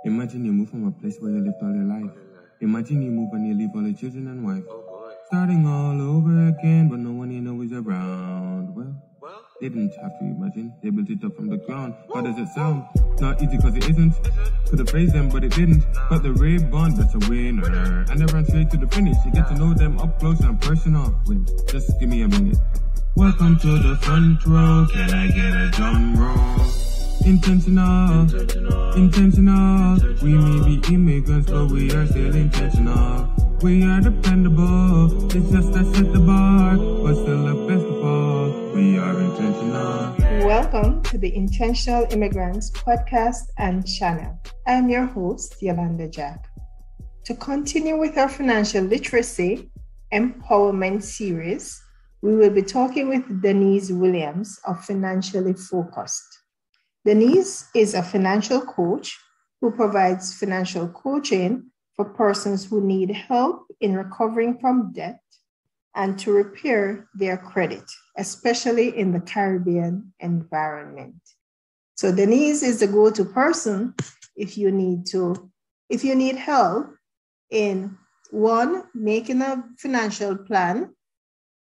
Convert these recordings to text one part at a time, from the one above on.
Imagine you move from a place where you lived all your life. Imagine you move and you leave all your children and wife. Starting all over again, but no one you know is around. Well, they didn't have to imagine. They built it up from the ground. How does it sound? Not easy because it isn't. Could have praised them, but it didn't. Got the Ray Bond, that's a winner. And they ran straight to the finish. You get to know them up close and personal. Wait, just give me a minute. Welcome to the front row. Can I get a drum roll? Intentional. We may be immigrants, but we are still intentional. We are dependable. It's just that set the bar, but still the best of all. We are intentional. Welcome to the Intentional Immigrants podcast and channel. I am your host, Yolanda Jack. To continue with our financial literacy empowerment series, we will be talking with Denise Williams of Financially Focused. Denise is a financial coach who provides financial coaching for persons who need help in recovering from debt and to repair their credit, especially in the Caribbean environment. So Denise is the go-to person if you need help in one, making a financial plan,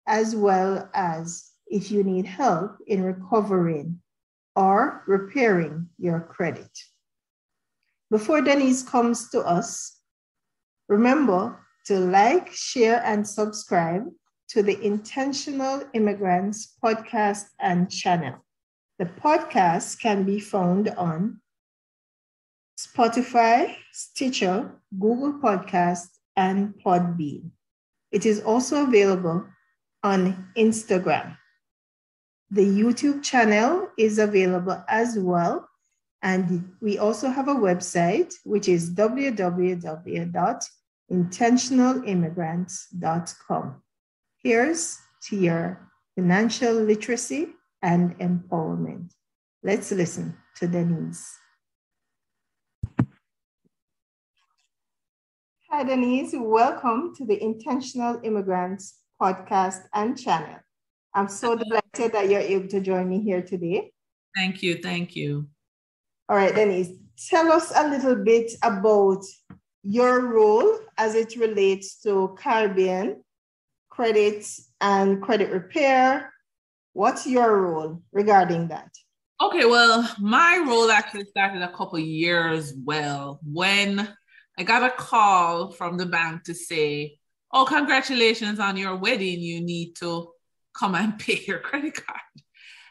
as well as if you need help in recovering or repairing your credit. Before Denise comes to us, remember to like, share, and subscribe to the Intentional Immigrants podcast and channel. The podcast can be found on Spotify, Stitcher, Google Podcasts, and Podbean. It is also available on Instagram. The YouTube channel is available as well. And we also have a website, which is www.intentionalimmigrants.com. Here's to your financial literacy and empowerment. Let's listen to Denise. Hi, Denise. Welcome to the Intentional Immigrants podcast and channel. I'm so delighted that you're able to join me here today. Thank you. All right, Denise, tell us a little bit about your role as it relates to Caribbean credit and credit repair. What's your role regarding that? Okay, well, my role actually started a couple years when I got a call from the bank to say, oh, congratulations on your wedding. You need to come and pay your credit card.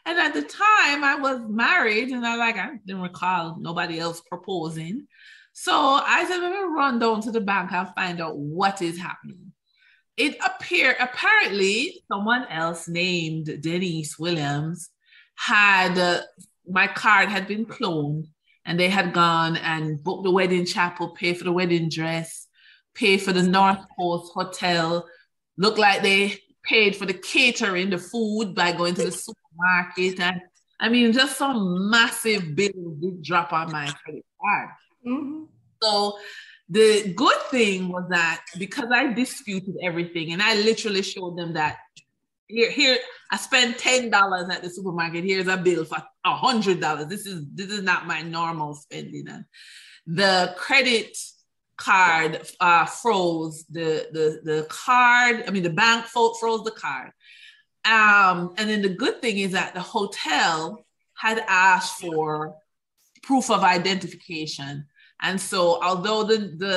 And at the time I was married and I didn't recall nobody else proposing. So I said, let me run down to the bank and find out what is happening. It apparently someone else named Denise Williams my card had been cloned and they had gone and booked the wedding chapel, pay for the wedding dress, pay for the North Coast Hotel. Looked like they paid for the catering, the food by going to the supermarket. And I mean, just some massive bill did drop on my credit card. Mm-hmm. So the good thing was that because I disputed everything and I literally showed them that here I spent $10 at the supermarket. Here's a bill for $100. This is not my normal spending. And the credit card froze the card. I mean, the bank froze the card. And then the good thing is that the hotel had asked for proof of identification. And so although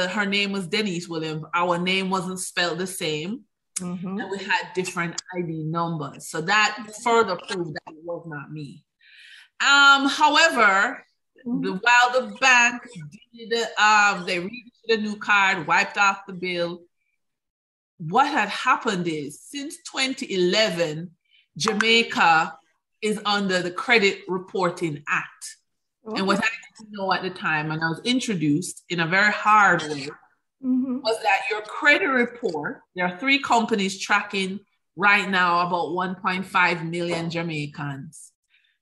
her name was Denise Williams, our name wasn't spelled the same. Mm-hmm. And we had different ID numbers. So that further proved that it was not me. However, while the bank did, they reissued a new card, wiped off the bill. What had happened is since 2011, Jamaica is under the Credit Reporting Act. Okay. And what I didn't know at the time, and I was introduced in a very hard way, was that your credit report, there are 3 companies tracking right now about 1.5 million Jamaicans.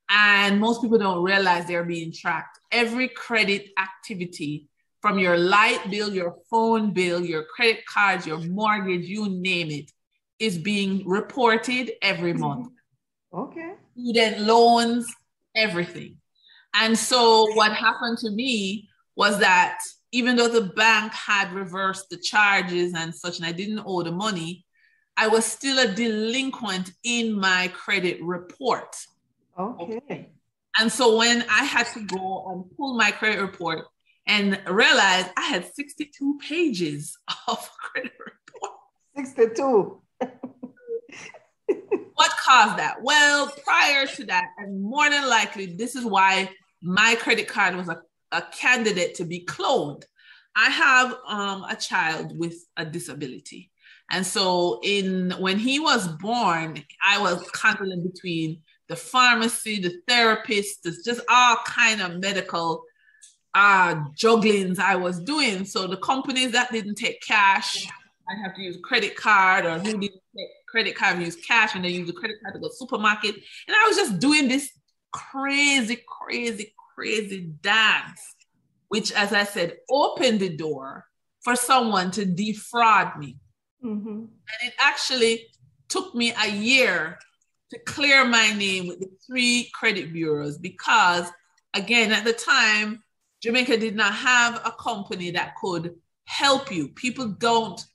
And most people don't realize they're being tracked. Every credit activity, from your light bill, your phone bill, your credit cards, your mortgage, you name it, is being reported every month. Okay. Student loans, everything. And so what happened to me was that even though the bank had reversed the charges and such, and I didn't owe the money, I was still a delinquent in my credit report. Okay. And so when I had to go and pull my credit report and realize I had 62 pages of credit report. 62. What caused that? Well, prior to that, and more than likely, this is why my credit card was a candidate to be cloned. I have a child with a disability. And so when he was born, I was constantly between the pharmacy, the therapist, just all kind of medical jugglings I was doing. So the companies that didn't take cash, I have to use a credit card, or who didn't take credit card, use cash, and they use the credit card to go to the supermarket. And I was just doing this crazy dance, which, as I said, opened the door for someone to defraud me. Mm-hmm. And it actually took me a year to clear my name with the 3 credit bureaus because, again, at the time, Jamaica did not have a company that could help you. People don't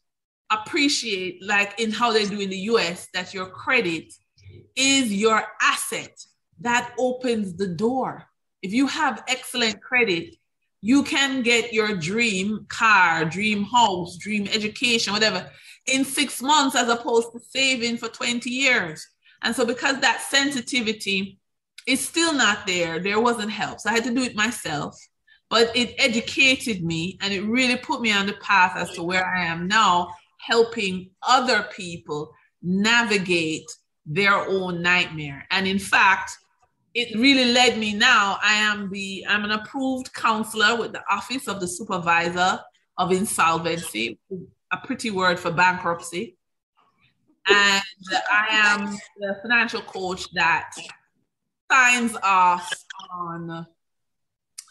appreciate, like in how they do in the US, that your credit is your asset that opens the door. If you have excellent credit, you can get your dream car, dream house, dream education, whatever, in 6 months as opposed to saving for 20 years. And so because that sensitivity is still not there, there wasn't help. So I had to do it myself, but it educated me and it really put me on the path as to where I am now, helping other people navigate their own nightmare. And in fact, it really led me now. I'm an approved counselor with the Office of the Supervisor of Insolvency, a pretty word for bankruptcy. And I am the financial coach that signs off on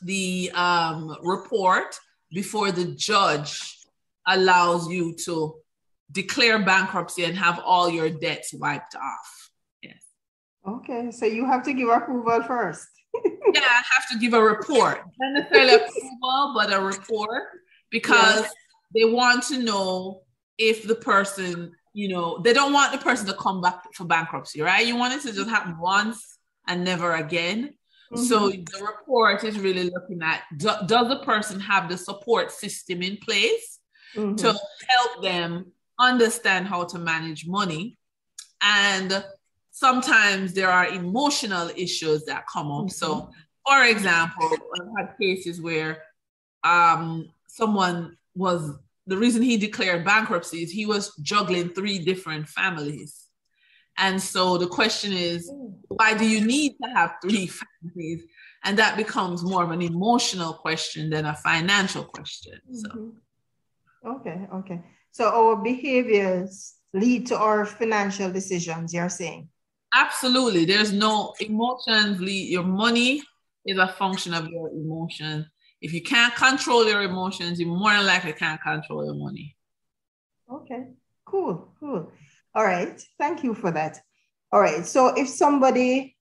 the report before the judge allows you to declare bankruptcy and have all your debts wiped off. Yes. Okay, so you have to give approval first. Yeah, I have to give a report. Not necessarily approval, but a report, because they want to know if the person, they don't want the person to come back for bankruptcy, right? You want it to just happen once and never again. Mm-hmm. So the report is really looking at, does the person have the support system in place mm-hmm. to help them understand how to manage money? And sometimes there are emotional issues that come up. Mm-hmm. So, for example, I've had cases where someone was, the reason he declared bankruptcy is he was juggling 3 different families. And so the question is, why do you need to have 3 families? And that becomes more of an emotional question than a financial question. Mm-hmm. So. Okay. So our behaviors lead to our financial decisions, you're saying? Absolutely. There's no emotions lead. Your money is a function of your emotions. If you can't control your emotions, you more than likely can't control your money. Okay, cool. All right, thank you for that. All right, so if somebody,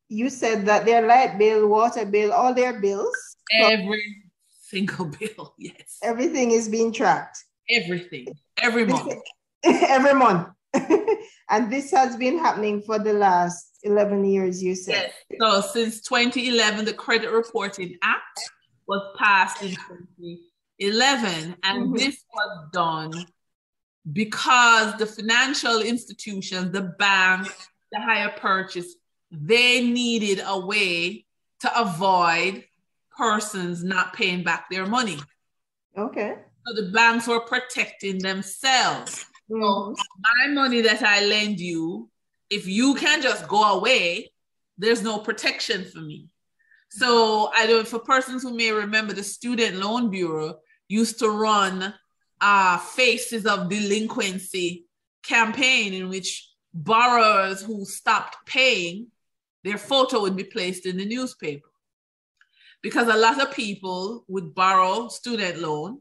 you said that their light bill, water bill, all their bills. Every single bill, yes. Everything is being tracked. Everything, every month. Every month. And this has been happening for the last 11 years, you said. Yes, so since 2011, the Credit Reporting Act was passed in 2011, and mm-hmm. this was done because the financial institutions, the bank, the hire purchase, they needed a way to avoid persons not paying back their money. Okay. So the banks were protecting themselves. Mm-hmm. So my money that I lend you, if you can just go away, there's no protection for me. So for persons who may remember, the Student Loan Bureau used to run Faces of Delinquency campaign in which borrowers who stopped paying, their photo would be placed in the newspaper. Because a lot of people would borrow student loan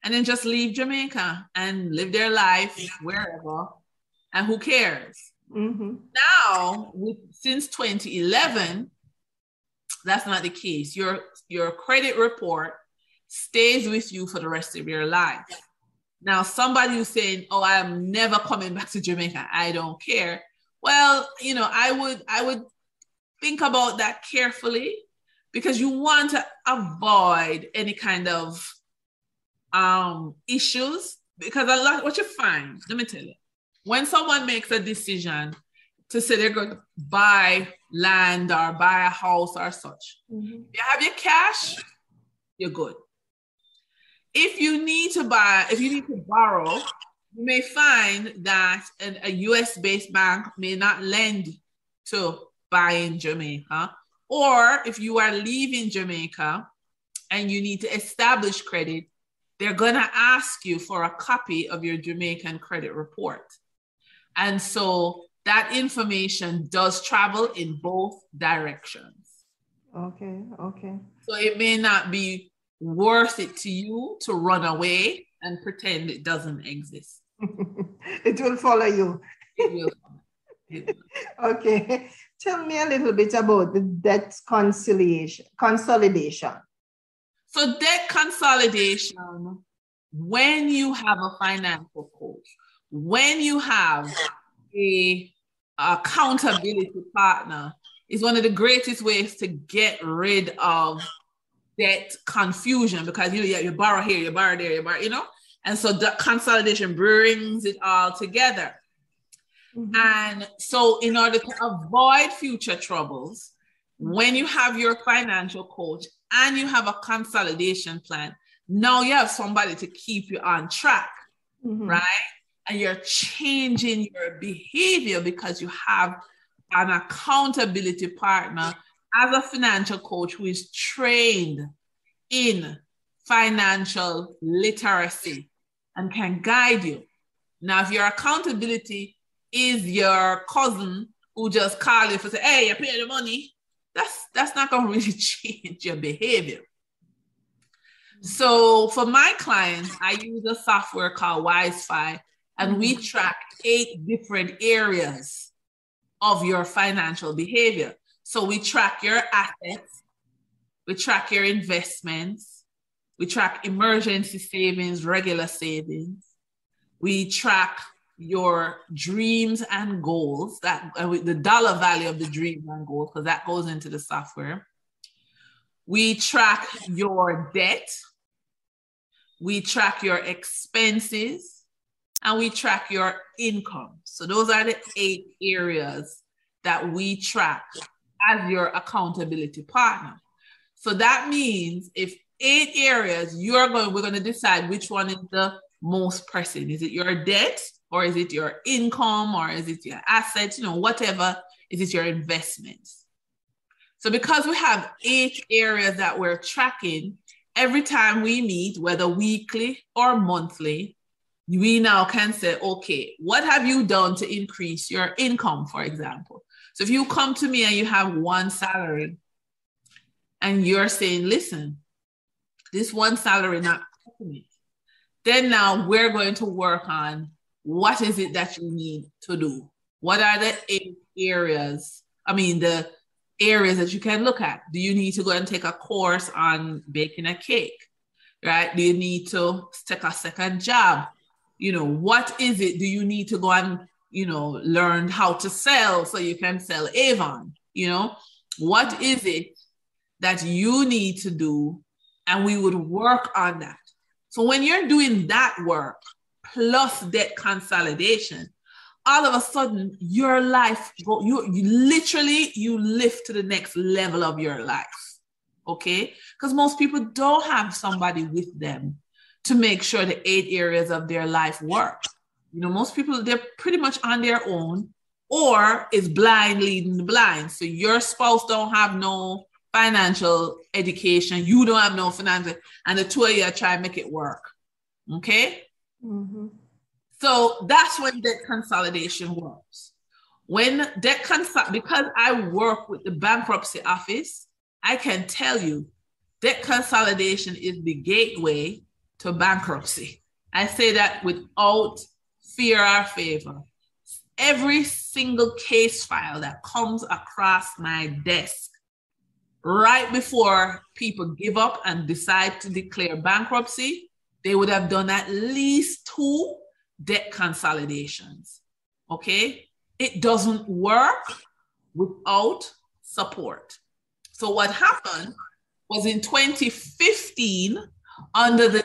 and then just leave Jamaica and live their life wherever, and who cares? Mm-hmm. Now, since 2011, that's not the case. Your credit report stays with you for the rest of your life. Now, somebody who's saying, oh, I'm never coming back to Jamaica, I don't care. Well, you know, I would think about that carefully, because you want to avoid any kind of issues. Because a lot, what you find, let me tell you, when someone makes a decision to say they're going to buy land or buy a house or such, if you have your cash, you're good. If you need to borrow, you may find that a US-based bank may not lend to buy in Jamaica. Or if you are leaving Jamaica and you need to establish credit, they're going to ask you for a copy of your Jamaican credit report. And so that information does travel in both directions. Okay. So it may not be worth it to you to run away and pretend it doesn't exist. It will follow you. It will. Okay. Tell me a little bit about the debt consolidation. So debt consolidation, when you have a financial coach, when you have a accountability partner, is one of the greatest ways to get rid of debt confusion, because you borrow here, you borrow there, you borrow, and so the consolidation brings it all together. And so in order to avoid future troubles, when you have your financial coach and you have a consolidation plan, now you have somebody to keep you on track, right? And you're changing your behavior because you have an accountability partner as a financial coach who is trained in financial literacy and can guide you. Now, if your accountability is your cousin who just call you for say, hey, you pay the money, that's not going to really change your behavior. So for my clients, I use a software called Wi-Fi, and we track 8 different areas of your financial behavior. So we track your assets, we track your investments, we track emergency savings, regular savings, we track your dreams and goals, the dollar value of the dreams and goals, because that goes into the software. We track your debt, we track your expenses, and we track your income. So those are the 8 areas that we track as your accountability partner. So that means if 8 areas we're going to decide which one is the most pressing. Is it your debt, or is it your income, or is it your assets, whatever, is it your investments? So because we have 8 areas that we're tracking, every time we meet, whether weekly or monthly, we now can say, okay, what have you done to increase your income, for example? So if you come to me and you have one salary and you're saying, listen, this one salary not cutting it, then now we're going to work on what is it that you need to do? What are the 8 areas? The areas that you can look at. Do you need to go and take a course on baking a cake, right? Do you need to take a second job? What is it? Do you need to go and, learn how to sell so you can sell Avon? What is it that you need to do? And we would work on that. So when you're doing that work, plus debt consolidation, all of a sudden your life, you lift to the next level of your life, okay? Because most people don't have somebody with them to make sure the 8 areas of their life work. Most people, they're pretty much on their own, or is blind leading the blind. So your spouse don't have no financial education, you don't have no financial, and the two of you are trying to make it work, okay? So that's when debt consolidation works. Because I work with the bankruptcy office, I can tell you debt consolidation is the gateway to bankruptcy. I say that without fear or favor. Every single case file that comes across my desk, right before people give up and decide to declare bankruptcy, they would have done at least 2 debt consolidations. Okay? It doesn't work without support. So what happened was in 2015, under the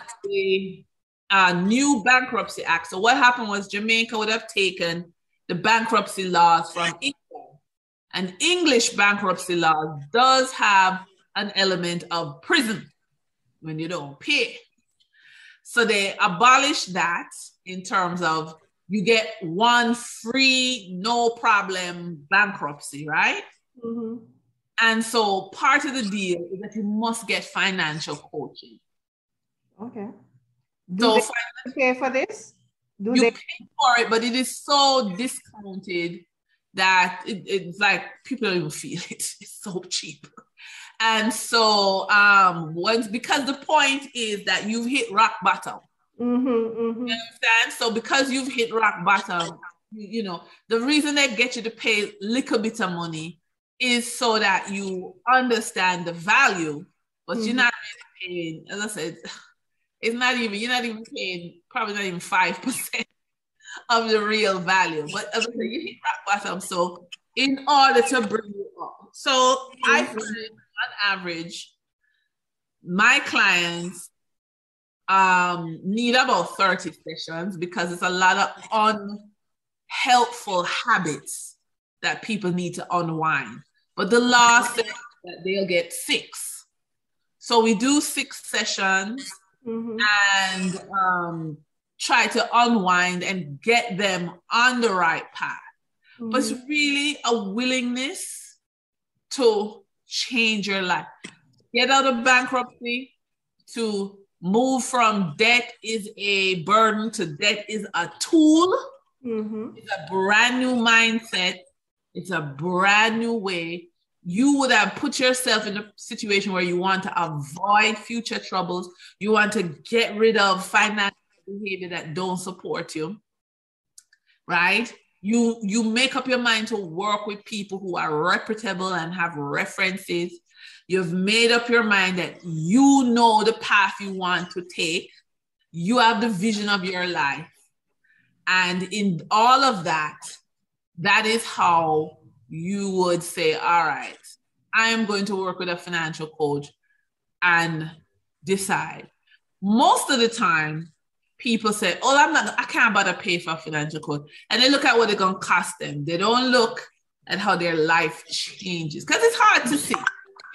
new Bankruptcy Act. So what happened was Jamaica would have taken the bankruptcy laws from England. And English bankruptcy law does have an element of prison when you don't pay. So they abolished that in terms of you get 1 free, no problem bankruptcy, right? Mm-hmm. And so part of the deal is that you must get financial coaching. Okay. Do they pay for this? You pay for it, but it is so discounted that it's like people don't even feel it. It's so cheap. And so because the point is that you've hit rock bottom. Mm-hmm, mm-hmm. You understand? So because you've hit rock bottom, you know, the reason they get you to pay a little bit of money is so that you understand the value, but you're not really paying, as I said, you're not even paying, probably not even 5% of the real value. But as I said, you hit rock bottom. So in order to bring you up. So I find on average, my clients need about 30 sessions because it's a lot of unhelpful habits that people need to unwind. But the law says that they'll get 6. So we do 6 sessions and try to unwind and get them on the right path. But it's really a willingness to change your life. Get out of bankruptcy, to move from debt is a burden to debt is a tool. It's a brand new mindset. It's a brand new way. You would have put yourself in a situation where you want to avoid future troubles. You want to get rid of financial behavior that don't support you, right? You make up your mind to work with people who are reputable and have references. You've made up your mind that you know the path you want to take. You have the vision of your life. And in all of that, that is how you would say, all right, I am going to work with a financial coach and decide. Most of the time, people say, oh, I can't bother pay for a financial coach. And they look at what it's going to cost them. They don't look at how their life changes. Because it's hard to see.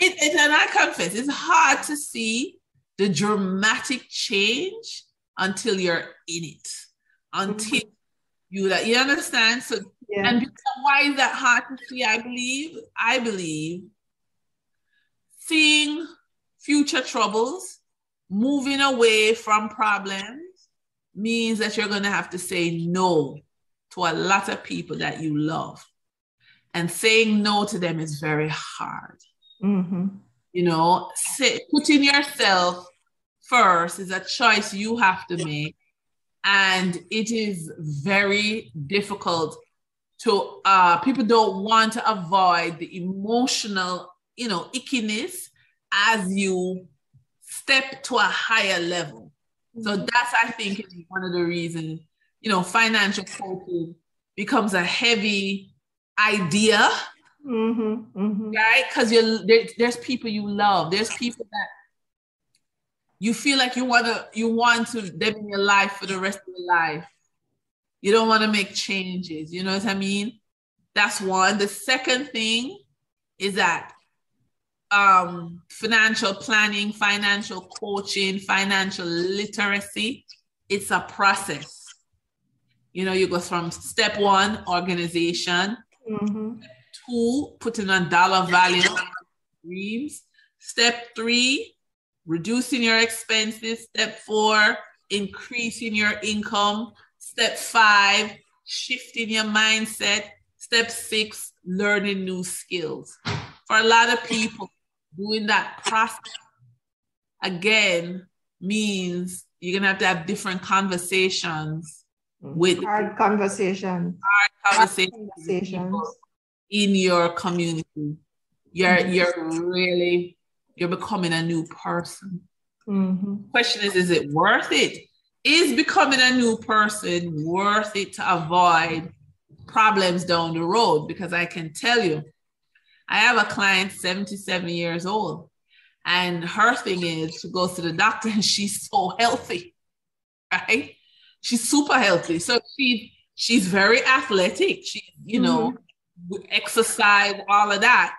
And I confess, it's hard to see the dramatic change until you're in it. Until you understand? So, and why is that hard to see? I believe seeing future troubles, moving away from problems, means that you're going to have to say no to a lot of people that you love. And saying no to them is very hard. You know, putting yourself first is a choice you have to make. And it is very difficult to, people don't want to avoid the emotional, ickiness as you step to a higher level. So that's, I think, is one of the reasons, financial coaching becomes a heavy idea, right? Because there's people you love. There's people that you feel like you want to them in your life for the rest of your life. You don't want to make changes. You know what I mean? That's one. The second thing is that financial planning, financial coaching, financial literacy, it's a process. You go from step 1, organization, step 2, putting on dollar value dreams, step 3, reducing your expenses, step 4, increasing your income, step 5, shifting your mindset, step 6, learning new skills. For a lot of people, doing that process, again, means you're going to have different conversations with hard conversations with people in your community. you're becoming a new person. Question is it worth it? Is becoming a new person worth it to avoid problems down the road? Because I can tell you, I have a client 77 years old, and her thing is she goes to the doctor and she's so healthy, right? She's super healthy. So she's very athletic. She, exercise, all of that,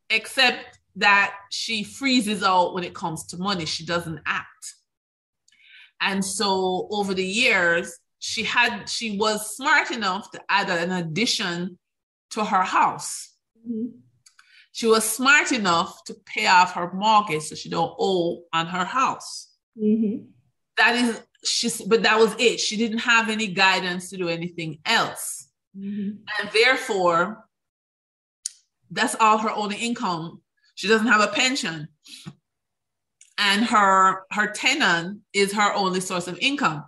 except that she freezes out when it comes to money. She doesn't act. And so over the years, she was smart enough to add an addition to her house. She was smart enough to pay off her mortgage so she don't owe on her house. But that was it. She didn't have any guidance to do anything else. And therefore, that's all her only income. She doesn't have a pension. And her tenant is her only source of income.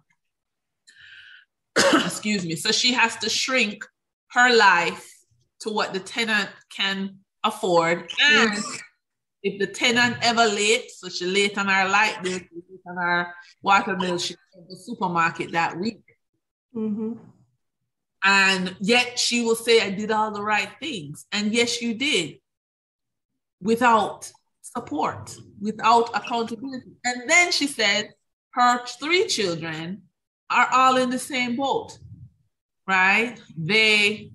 Excuse me. So she has to shrink her life to what the tenant can afford. And if the tenant ever late, so she late on her light bill, she late on her water bill, she goes to the supermarket that week. And yet she will say, I did all the right things. And yes, you did. Without support, without accountability. And then she said her 3 children are all in the same boat, right? They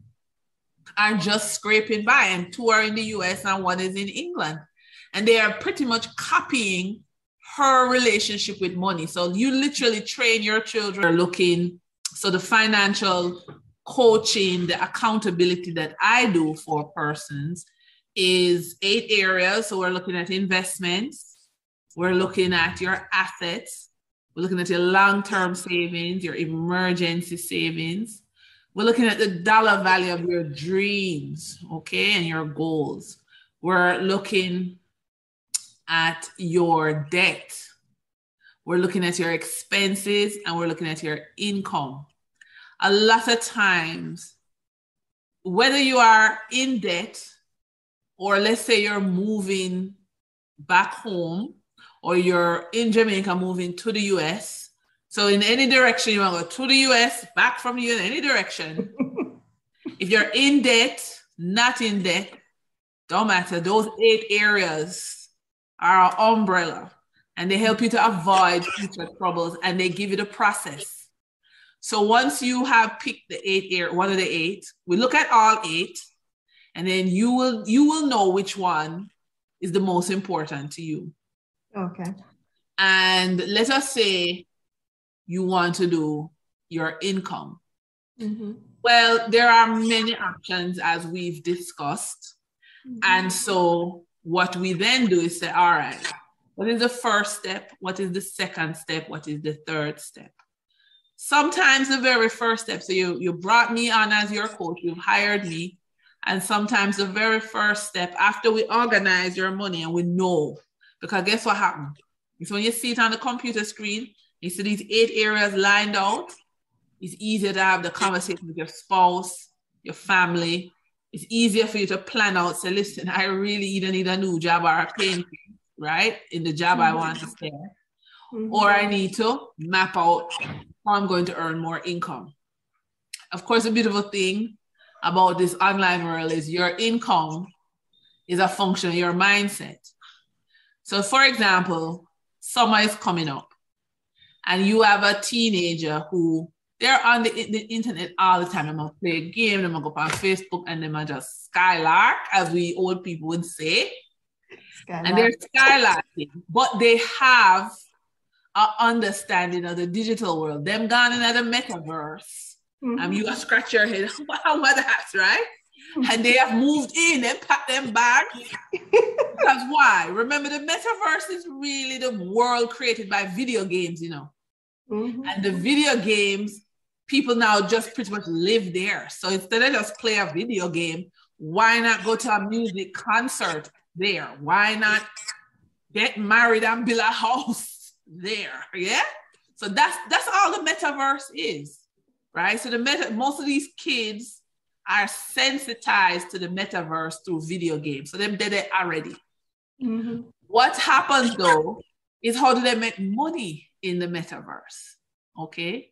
are just scraping by, and 2 are in the US and 1 is in England. And they are pretty much copying her relationship with money. So you literally train your children looking, so the financial coaching, the accountability that I do for persons is 8 areas. So we're looking at investments, we're looking at your assets, we're looking at your long-term savings, your emergency savings, we're looking at the dollar value of your dreams, okay, and your goals. We're looking at your debt, we're looking at your expenses, and we're looking at your income. A lot of times, whether you are in debt, or let's say you're moving back home, or you're in Jamaica moving to the US. So in any direction you want to go, to the US, back from you in any direction. If you're in debt, not in debt, don't matter. Those 8 areas are our umbrella, and they help you to avoid future troubles, and they give you the process. So once you have picked the 8 one of the 8, we look at all 8. And then you will know which one is the most important to you. Okay. And let us say you want to do your income. Well, there are many options as we've discussed. And so what we then do is say, all right, what is the first step? What is the second step? What is the third step? Sometimes the very first step, so you brought me on as your coach, you've hired me. And sometimes the very first step, after we organize your money and we know, because guess what happened? It's when you see it on the computer screen, you see these 8 areas lined out, it's easier to have the conversation with your spouse, your family. It's easier for you to plan out, say, listen, I really either need a new job or a paying, right? In the job I want to stay. Or I need to map out how I'm going to earn more income. Of course, a beautiful thing about this online world is your income is a function of your mindset. So for example, summer is coming up and you have a teenager who they're on the internet all the time. They're gonna play a game, they're gonna go on Facebook, and they're just skylark, as we old people would say. And they're skylarking, but they have an understanding of the digital world. Them gone in the metaverse. You scratch your head, wow, what that's right? And they have moved in and packed them back. Because why? Remember, the metaverse is really the world created by video games, And the video games, people now just pretty much live there. So instead of just play a video game, why not go to a music concert there? Why not get married and build a house there? Yeah? So that's all the metaverse is. Right? So most of these kids are sensitized to the metaverse through video games. So them did it already. Mm-hmm. What happens though is how do they make money in the metaverse? Okay.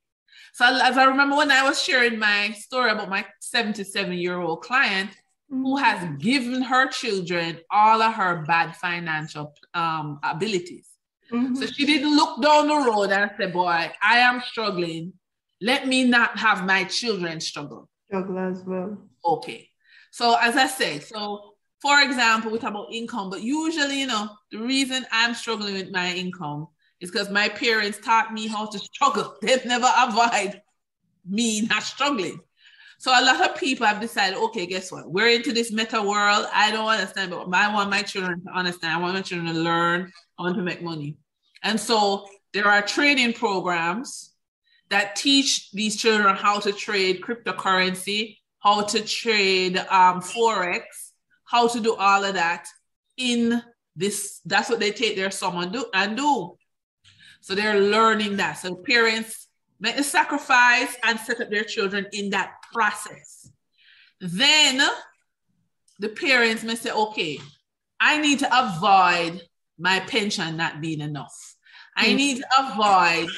So as I remember when I was sharing my story about my 77-year-old client who has given her children all of her bad financial abilities. Mm-hmm. So she didn't look down the road and say, boy, I am struggling. Let me not have my children struggle. Struggle as well. Okay. So as I said, so for example, we talk about income, but usually, the reason I'm struggling with my income is because my parents taught me how to struggle. They've never avoided me not struggling. So a lot of people have decided, okay, guess what? We're into this meta world. I don't understand, but I want my children to understand. I want my children to learn. I want to make money. And so there are training programs that teach these children how to trade cryptocurrency, how to trade Forex, how to do all of that in this. That's what they take their son and do. So they're learning that. So parents make the sacrifice and set up their children in that process. Then the parents may say, okay, I need to avoid my pension not being enough. I need to avoid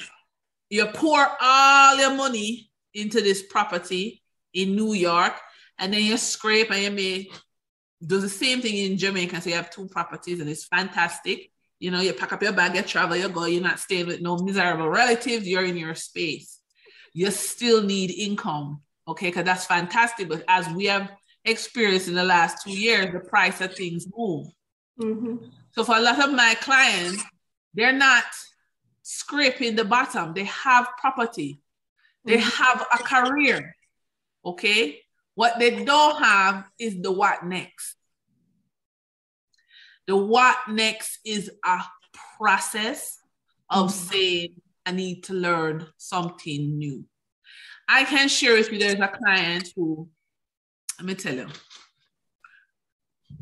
you pour all your money into this property in New York, and then you scrape and you may do the same thing in Jamaica. So you have 2 properties and it's fantastic. You pack up your bag, you travel, you go, you're not staying with no miserable relatives, you're in your space. You still need income, okay? Because that's fantastic. But as we have experienced in the last 2 years, the price of things move. Mm-hmm. So for a lot of my clients, they're not scraping the bottom. They have property. They have a career, okay? What they don't have is the what next. The what next is a process of saying, I need to learn something new. I can share with you, there's a client who, let me tell you,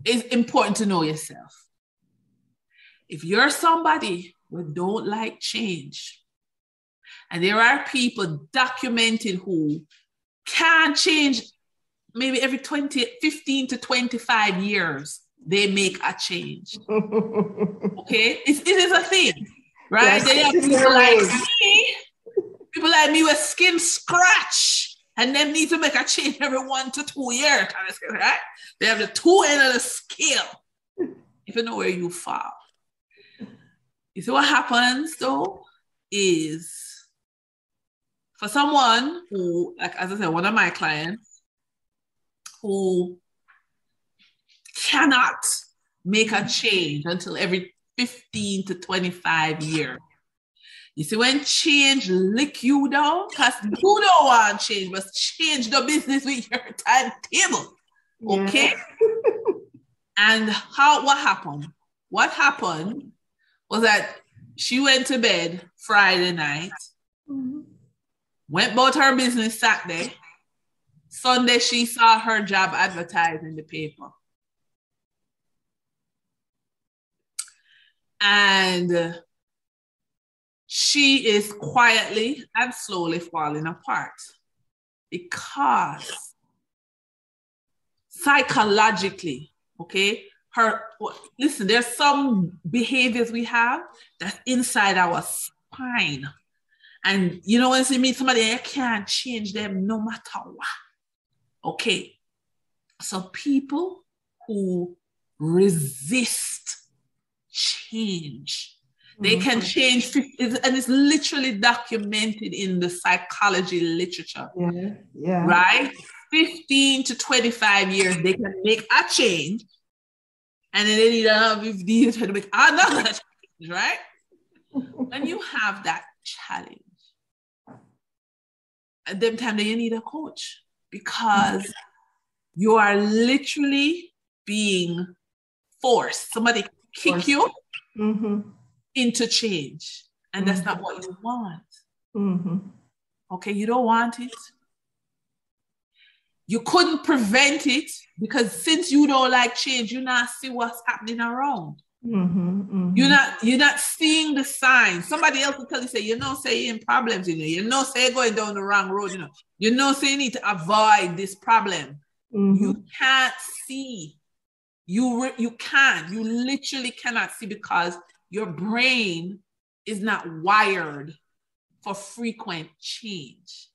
it's important to know yourself. If you're somebody who don't like change, and there are people documented who can change maybe every 15 to 25 years, they make a change. Okay? It is a thing, right? Yes, they have people like me with skin scratch, and them need to make a change every 1 to 2 years, right? They have the 2 end of the scale. If you know where you fall. You see what happens though is for someone who, like as I said, one of my clients who cannot make a change until every 15 to 25 years. You see, when change lick you down, because you don't want change, but change the business with your timetable. Okay? Yeah. And what happened? What happened was that she went to bed Friday night, went about her business Saturday. Sunday, she saw her job advertised in the paper. And she is quietly and slowly falling apart because psychologically, okay, listen, there's some behaviors we have that's inside our spine. And when you meet somebody, you can't change them no matter what. Okay. So people who resist change, they can change, and it's literally documented in the psychology literature. Yeah. Right? 15 to 25 years, they can make a change, and then they need another 15 years to make another change, right? When you have that challenge, at them time, then you need a coach, because you are literally being forced. Somebody kick you into change, and that's not what you want. Okay, you don't want it. You couldn't prevent it, because since you don't like change, you not see what's happening around. You're not seeing the signs. Somebody else will tell you, say, say you're in problems, say you're going down the wrong road, say you need to avoid this problem. You can't see. You literally cannot see because your brain is not wired for frequent change.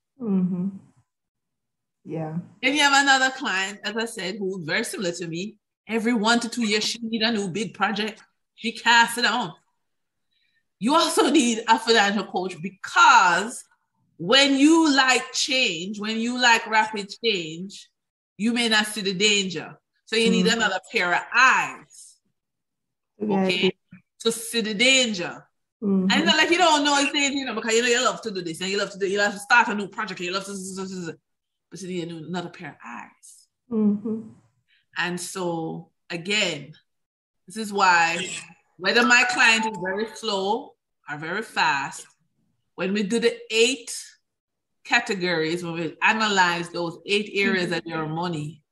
Yeah. And you have another client, as I said, who's very similar to me. Every 1 to 2 years, she need a new big project. She can't sit down. You also need a financial coach because when you like change, when you like rapid change, you may not see the danger. So you need another pair of eyes, okay, to see the danger. And it's not like you don't know it's danger, because you love to do this and you love to start a new project and you love to, but you need another pair of eyes. And so again, this is why whether my client is very slow or very fast, when we do the 8 categories, when we analyze those 8 areas of your money,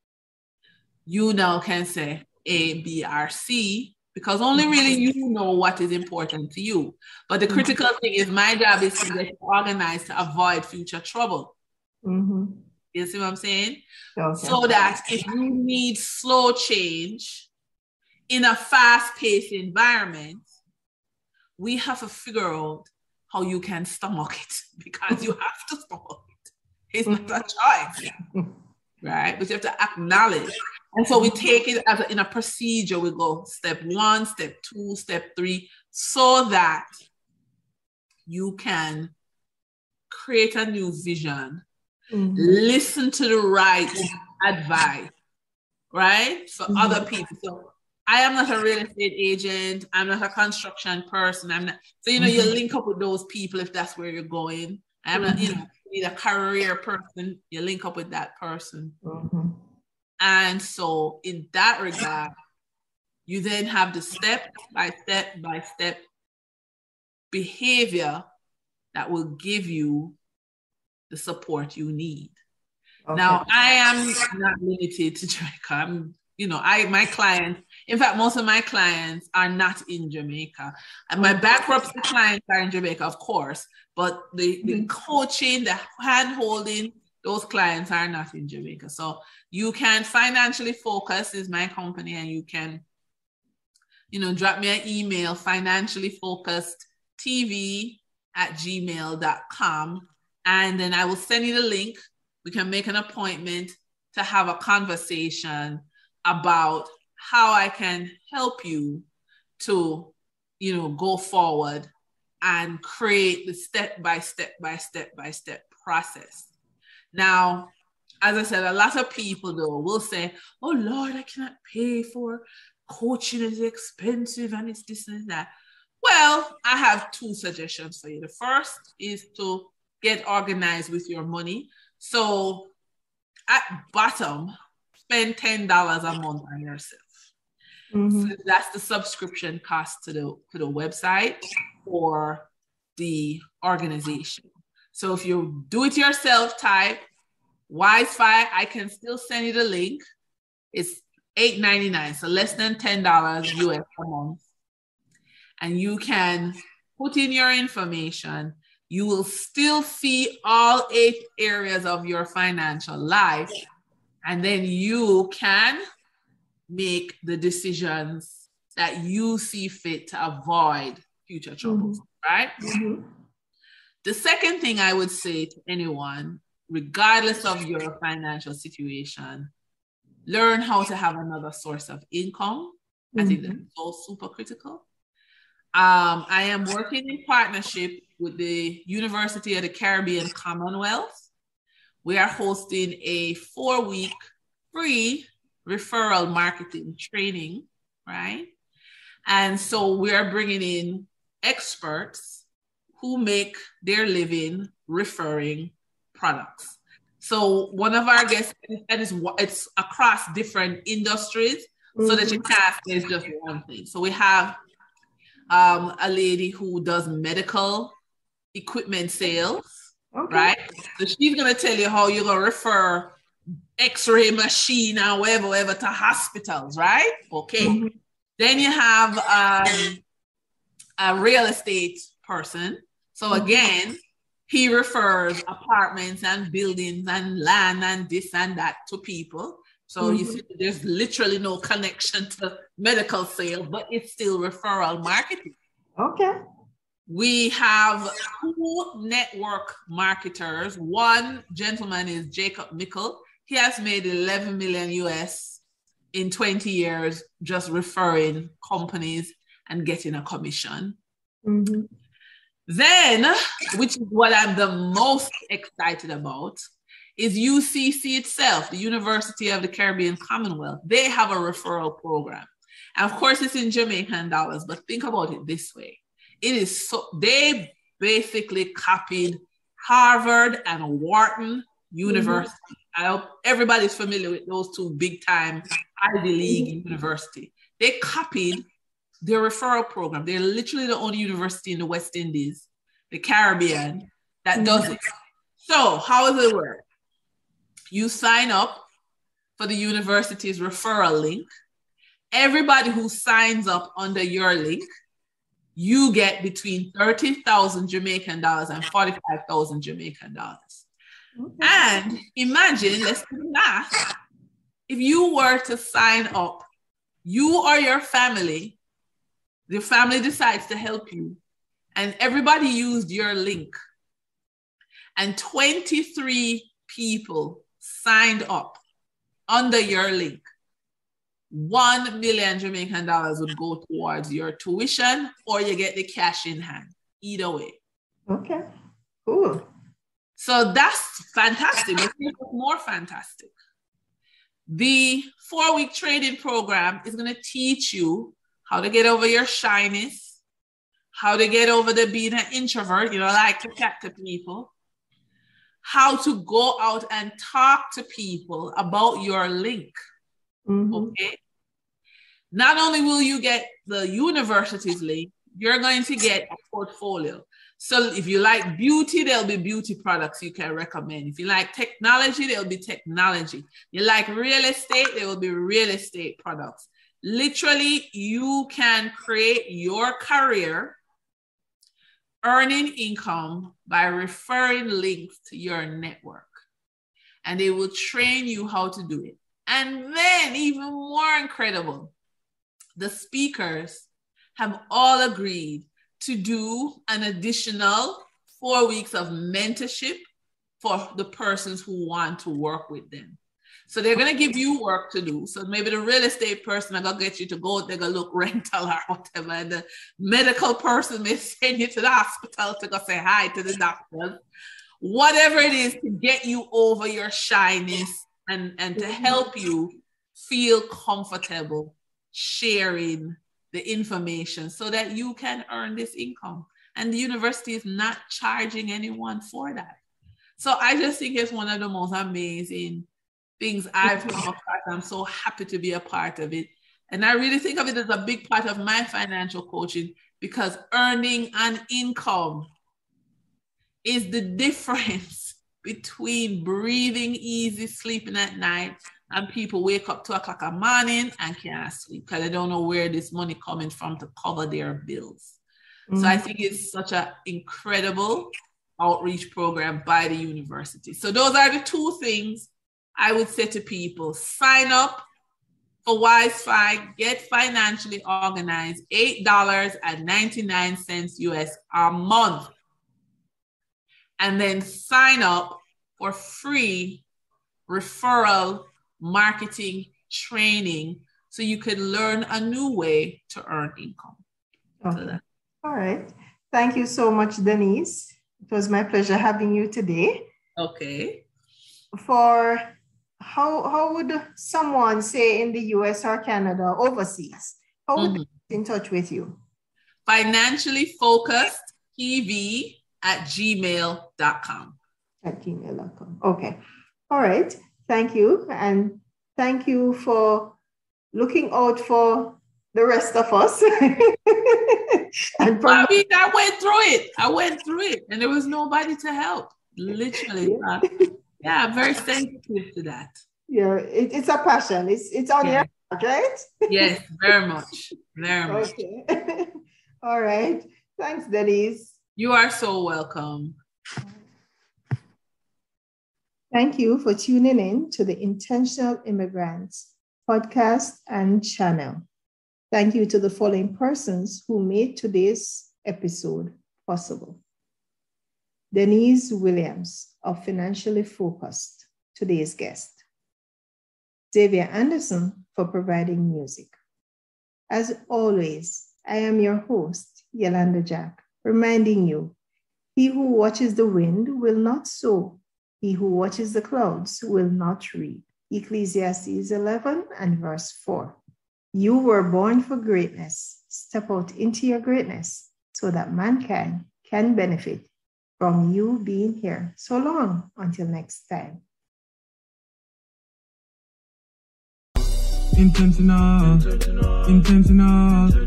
you now can say A, B, or C, because only really you know what is important to you. But the critical thing is my job is to get organized to avoid future trouble. You see what I'm saying? Okay. So that if you need slow change in a fast-paced environment, we have to figure out how you can stomach it, because you have to stomach it. It's not a choice, right? But you have to acknowledge. And so we take it as in a procedure. We go step 1, step 2, step 3, so that you can create a new vision, listen to the right advice, right? For other people. So I am not a real estate agent. I'm not a construction person. I'm not. So, you link up with those people if that's where you're going. I'm not, you need a career person, you link up with that person. And so in that regard, you then have the step-by-step behavior that will give you the support you need. Okay. Now, I am not limited to Jamaica. My clients, in fact, most of my clients are not in Jamaica. And my bankruptcy clients are in Jamaica, of course, but the coaching, the hand-holding, those clients are not in Jamaica. So you can Financially Focus is my company, and you can, drop me an email, financiallyfocusedtv@gmail.com, and then I will send you the link. We can make an appointment to have a conversation about how I can help you to, go forward and create the step-by-step process. Now, as I said, a lot of people though will say, oh Lord, I cannot pay for coaching, it's expensive and it's this and that. Well, I have 2 suggestions for you. The first is to get organized with your money. So at bottom, spend $10 a month on yourself. So that's the subscription cost to the website or the organization. So if you do it yourself type Wi-Fi, I can still send you the link. It's $8.99, so less than $10 US a month. And you can put in your information. You will still see all 8 areas of your financial life. And then you can make the decisions that you see fit to avoid future troubles, right? The second thing I would say to anyone, regardless of your financial situation, learn how to have another source of income. I think that's so super critical. I am working in partnership with the University of the Caribbean Commonwealth. We are hosting a 4-week free referral marketing training, right? And so we are bringing in experts who make their living referring products. So one of our guests, and it's across different industries, so that you can't say it's just one thing. So we have a lady who does medical equipment sales, right? So she's going to tell you how you're going to refer X-ray machine or whatever to hospitals, right? Okay. Then you have a real estate person. So again, he refers apartments and buildings and land and this and that to people. So you see, there's literally no connection to medical sales, but it's still referral marketing. Okay. We have 2 network marketers. One gentleman is Jacob Mickle. He has made 11 million US in 20 years just referring companies and getting a commission. Then, which is what I'm the most excited about, is UCC itself, the University of the Caribbean Commonwealth. They have a referral program. And of course, it's in Jamaican dollars, but think about it this way. It is so, they basically copied Harvard and Wharton University. I hope everybody's familiar with those 2 big time Ivy League university. They copied their referral program. They're literally the only university in the West Indies, the Caribbean, that does it. So how does it work? You sign up for the university's referral link. Everybody who signs up under your link, you get between 30,000 Jamaican dollars and 45,000 Jamaican dollars. And imagine, let's do that. If you were to sign up, you or your family, the family decides to help you, and everybody used your link, and 23 people signed up under your link, 1 million Jamaican dollars would go towards your tuition, or you get the cash in hand. Either way. Okay, cool. So that's fantastic. But here's what's more fantastic. The 4-week training program is going to teach you how to get over your shyness, how to get over the being an introvert, you know, like to chat to people, how to go out and talk to people about your link. Okay. Not only will you get the university's link, you're going to get a portfolio. So if you like beauty, there'll be beauty products you can recommend. If you like technology, there'll be technology. You like real estate, there will be real estate products. Literally, you can create your career earning income by referring links to your network. And they will train you how to do it. And then, even more incredible, the speakers have all agreed to do an additional 4 weeks of mentorship for the persons who want to work with them. So they're going to give you work to do. So maybe the real estate person are going to get you to go, they're going to look rental or whatever. And the medical person may send you to the hospital to go say hi to the doctors. Whatever it is to get you over your shyness and to help you feel comfortable sharing the information so that you can earn this income. And the university is not charging anyone for that. So I just think it's one of the most amazing things I've come across. I'm so happy to be a part of it. And I really think of it as a big part of my financial coaching, because earning an income is the difference between breathing easy, sleeping at night, and people wake up 2 o'clock in the morning and can't sleep because they don't know where this money coming from to cover their bills. So I think it's such an incredible outreach program by the university. So those are the 2 things I would say to people. Sign up for WiseFi, get financially organized, $8.99 US a month. And then sign up for free referral marketing training so you can learn a new way to earn income. Okay. All right. Thank you so much, Denise. It was my pleasure having you today. Okay. For how would someone, say in the US or Canada, overseas, how would they get in touch with you? Financially focused TV at gmail.com. At gmail.com. Okay. All right. Thank you. And thank you for looking out for the rest of us. And I mean, I went through it and there was nobody to help. Literally. Yeah, I'm very sensitive to that. Yeah, it's a passion. It's on your heart. right? Yes, very much. Very much. Okay. All right. Thanks, Denise. You are so welcome. Thank you for tuning in to the Intentional Immigrants podcast and channel. Thank you to the following persons who made today's episode possible. Denise Williams of Financially Focused, today's guest. Xavier Anderson for providing music. As always, I am your host, Yolanda Jack, reminding you, he who watches the wind will not sow. He who watches the clouds will not reap. Ecclesiastes 11 and verse 4. You were born for greatness. Step out into your greatness so that mankind can benefit from you being here. So long, until next time. Intentional.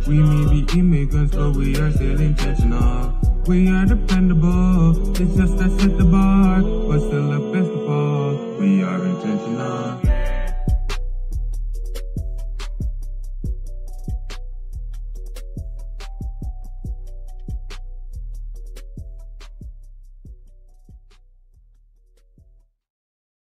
We may be immigrants, but we are still intentional. We are dependable. It's just that